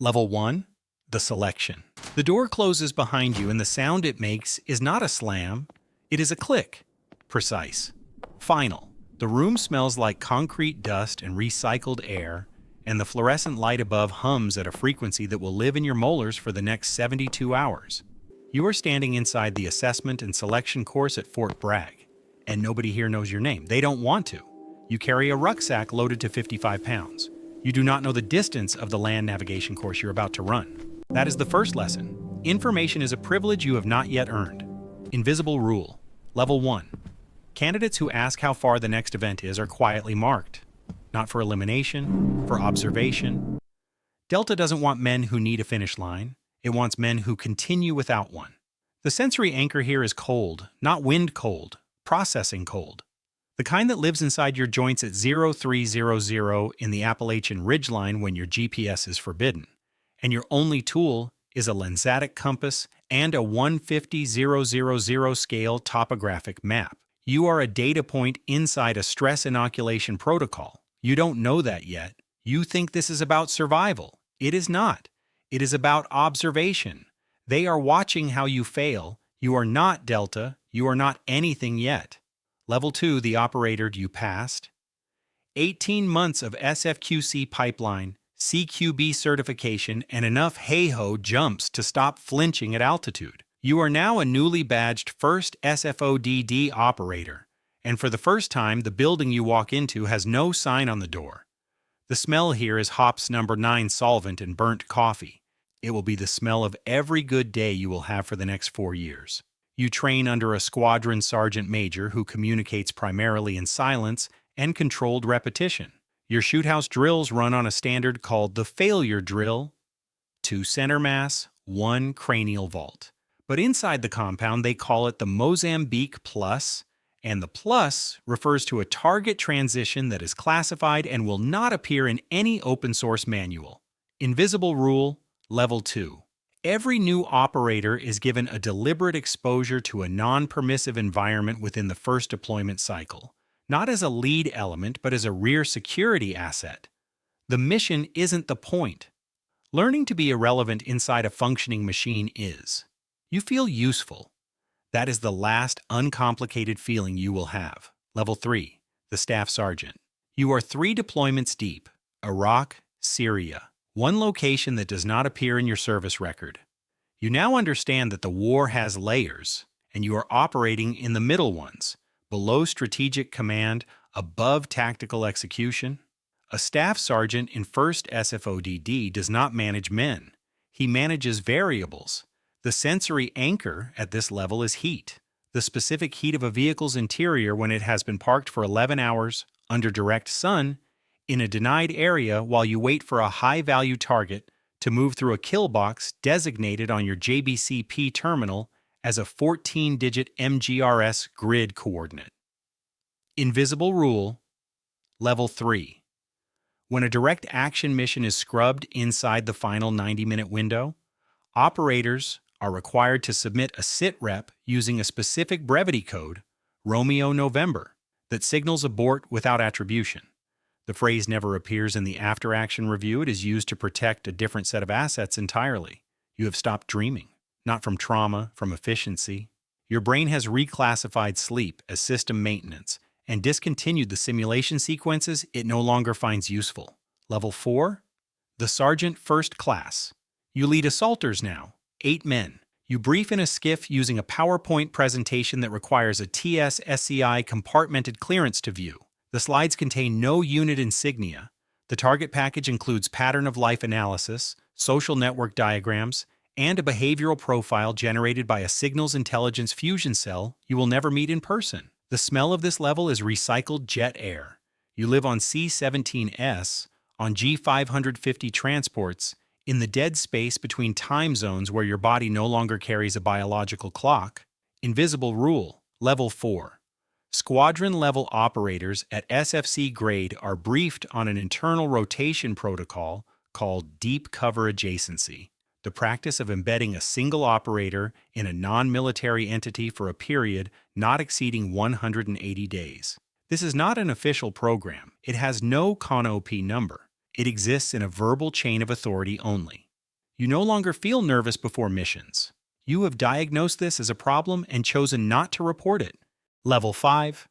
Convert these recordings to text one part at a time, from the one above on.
Level 1. The selection. The door closes behind you and the sound it makes is not a slam, it is a click. Precise. Final. The room smells like concrete dust and recycled air, and the fluorescent light above hums at a frequency that will live in your molars for the next 72 hours. You are standing inside the assessment and selection course at Fort Bragg, and nobody here knows your name. They don't want to. You carry a rucksack loaded to 55 pounds. You do not know the distance of the land navigation course you're about to run. That is the first lesson. Information is a privilege you have not yet earned. Invisible rule. Level 1. Candidates who ask how far the next event is are quietly marked. Not for elimination, for observation. Delta doesn't want men who need a finish line. It wants men who continue without one. The sensory anchor here is cold, not wind cold, processing cold. The kind that lives inside your joints at 0300 in the Appalachian Ridgeline when your GPS is forbidden, and your only tool is a lensatic compass and a 150,000 scale topographic map. You are a data point inside a stress inoculation protocol. You don't know that yet. You think this is about survival. It is not. It is about observation. They are watching how you fail. You are not Delta. You are not anything yet. Level 2, the operator you passed. 18 months of SFQC pipeline, CQB certification, and enough hey-ho jumps to stop flinching at altitude. You are now a newly badged first SFOD-D operator, and for the first time, the building you walk into has no sign on the door. The smell here is hops number 9 solvent and burnt coffee. It will be the smell of every good day you will have for the next 4 years. You train under a squadron sergeant major who communicates primarily in silence and controlled repetition. Your shoothouse drills run on a standard called the failure drill. 2 center mass, 1 cranial vault. But inside the compound, they call it the Mozambique Plus, and the Plus refers to a target transition that is classified and will not appear in any open source manual. Invisible rule, level 2. Every new operator is given a deliberate exposure to a non-permissive environment within the first deployment cycle, not as a lead element but as a rear security asset. The mission isn't the point. Learning to be irrelevant inside a functioning machine is. You feel useful. That is the last uncomplicated feeling you will have. Level 3. The Staff Sergeant. You are 3 deployments deep. Iraq, Syria. 1 location that does not appear in your service record. You now understand that the war has layers, and you are operating in the middle ones, below strategic command, above tactical execution. A Staff Sergeant in 1st SFOD-D does not manage men. He manages variables. The sensory anchor at this level is heat, the specific heat of a vehicle's interior when it has been parked for 11 hours under direct sun in a denied area while you wait for a high-value target to move through a kill box designated on your JBCP terminal as a 14-digit MGRS grid coordinate. Invisible rule, level 3. When a direct action mission is scrubbed inside the final 90-minute window, operators are required to submit a SITREP using a specific brevity code, Romeo November, that signals abort without attribution. The phrase never appears in the after-action review. It is used to protect a different set of assets entirely. You have stopped dreaming, not from trauma, from efficiency. Your brain has reclassified sleep as system maintenance and discontinued the simulation sequences it no longer finds useful. Level 4. The Sergeant First Class. You lead assaulters now. 8 men. You brief in a skiff using a PowerPoint presentation that requires a TS-SCI compartmented clearance to view. The slides contain no unit insignia. The target package includes pattern of life analysis, social network diagrams, and a behavioral profile generated by a signals intelligence fusion cell you will never meet in person. The smell of this level is recycled jet air. You live on C-17S, on G-550 transports, in the dead space between time zones where your body no longer carries a biological clock. Invisible rule, level 4. Squadron-level operators at SFC grade are briefed on an internal rotation protocol called deep cover adjacency, the practice of embedding a single operator in a non-military entity for a period not exceeding 180 days. This is not an official program. It has no CONOP number. It exists in a verbal chain of authority only. You no longer feel nervous before missions. You have diagnosed this as a problem and chosen not to report it. Level 5.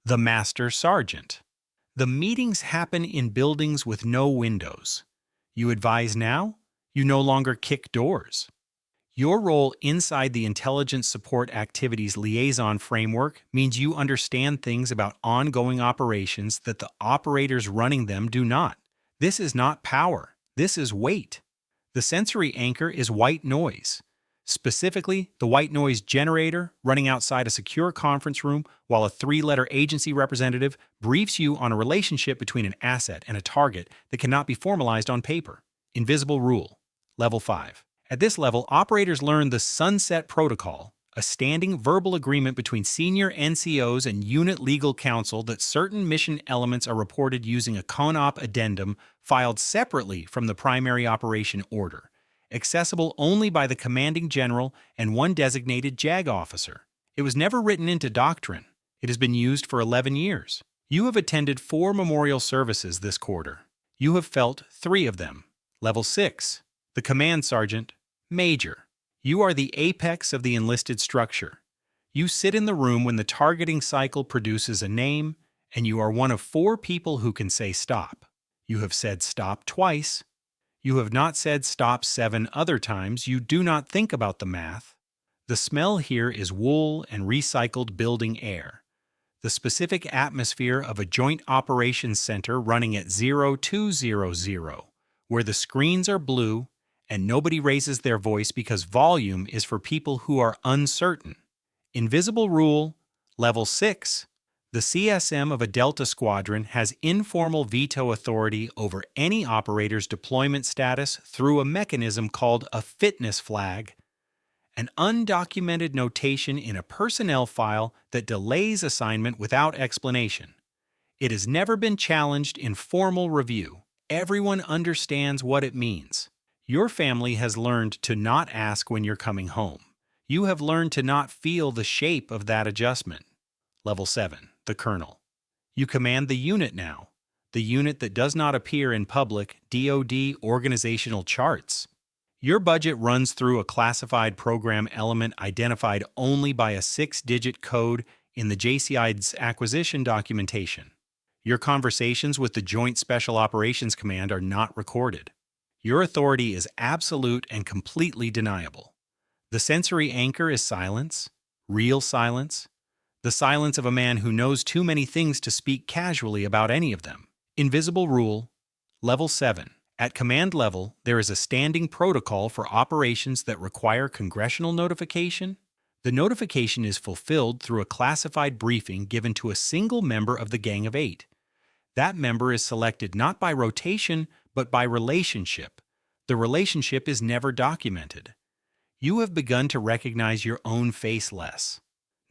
The Master Sergeant. The meetings happen in buildings with no windows. You advise now? You no longer kick doors. Your role inside the Intelligence Support Activities Liaison Framework means you understand things about ongoing operations that the operators running them do not. This is not power. This is weight. The sensory anchor is white noise. Specifically, the white noise generator running outside a secure conference room while a 3-letter agency representative briefs you on a relationship between an asset and a target that cannot be formalized on paper. Invisible rule. Level 5. At this level, operators learn the Sunset Protocol, a standing verbal agreement between senior NCOs and unit legal counsel that certain mission elements are reported using a CONOP addendum filed separately from the primary operation order, accessible only by the commanding general and one designated JAG officer. It was never written into doctrine. It has been used for 11 years. You have attended 4 memorial services this quarter. You have felt 3 of them. Level 6. The Command Sergeant, Major. You are the apex of the enlisted structure. You sit in the room when the targeting cycle produces a name, and you are one of 4 people who can say stop. You have said stop twice. You have not said stop 7 other times. You do not think about the math. The smell here is wool and recycled building air. The specific atmosphere of a joint operations center running at 0200, where the screens are blue and nobody raises their voice because volume is for people who are uncertain. Invisible rule. Level 6. The CSM of a Delta Squadron has informal veto authority over any operator's deployment status through a mechanism called a fitness flag, an undocumented notation in a personnel file that delays assignment without explanation. It has never been challenged in formal review. Everyone understands what it means. Your family has learned to not ask when you're coming home. You have learned to not feel the shape of that adjustment. Level 7. The Colonel. You command the unit now, the unit that does not appear in public DoD organizational charts. Your budget runs through a classified program element identified only by a 6-digit code in the JCID's acquisition documentation. Your conversations with the Joint Special Operations Command are not recorded. Your authority is absolute and completely deniable. The sensory anchor is silence, real silence, the silence of a man who knows too many things to speak casually about any of them. Invisible rule. Level 7. At command level, there is a standing protocol for operations that require congressional notification. The notification is fulfilled through a classified briefing given to a single member of the Gang of 8. That member is selected not by rotation, but by relationship. The relationship is never documented. You have begun to recognize your own face less.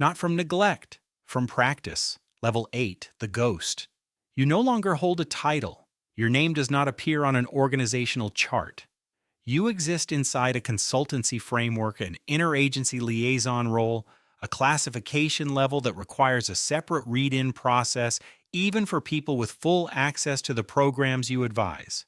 Not from neglect, from practice. Level 8, the Ghost. You no longer hold a title. Your name does not appear on an organizational chart. You exist inside a consultancy framework, an interagency liaison role, a classification level that requires a separate read-in process, even for people with full access to the programs you advise.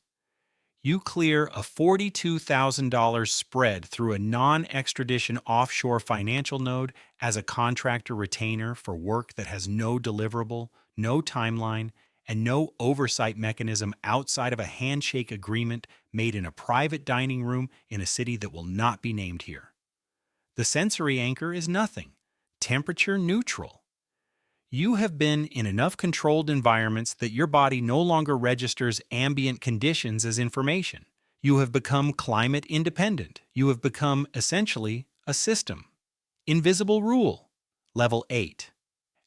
You clear a $42,000 spread through a non-extradition offshore financial node as a contractor retainer for work that has no deliverable, no timeline, and no oversight mechanism outside of a handshake agreement made in a private dining room in a city that will not be named here. The sensory anchor is nothing, temperature neutral. You have been in enough controlled environments that your body no longer registers ambient conditions as information. You have become climate independent. You have become, essentially, a system. Invisible rule. Level 8.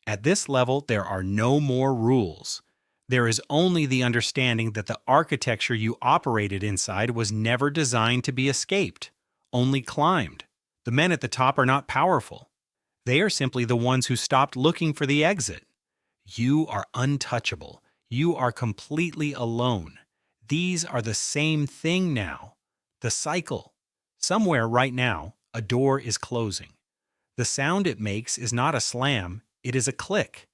At this level, there are no more rules. There is only the understanding that the architecture you operated inside was never designed to be escaped, only climbed. The men at the top are not powerful. They are simply the ones who stopped looking for the exit. You are untouchable. You are completely alone. These are the same thing now. The cycle. Somewhere right now, a door is closing. The sound it makes is not a slam, it is a click.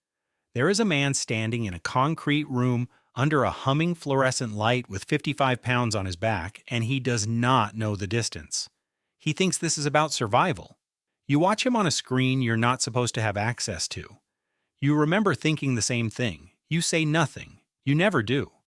There is a man standing in a concrete room under a humming fluorescent light with 55 pounds on his back, and he does not know the distance. He thinks this is about survival. You watch him on a screen you're not supposed to have access to. You remember thinking the same thing. You say nothing. You never do.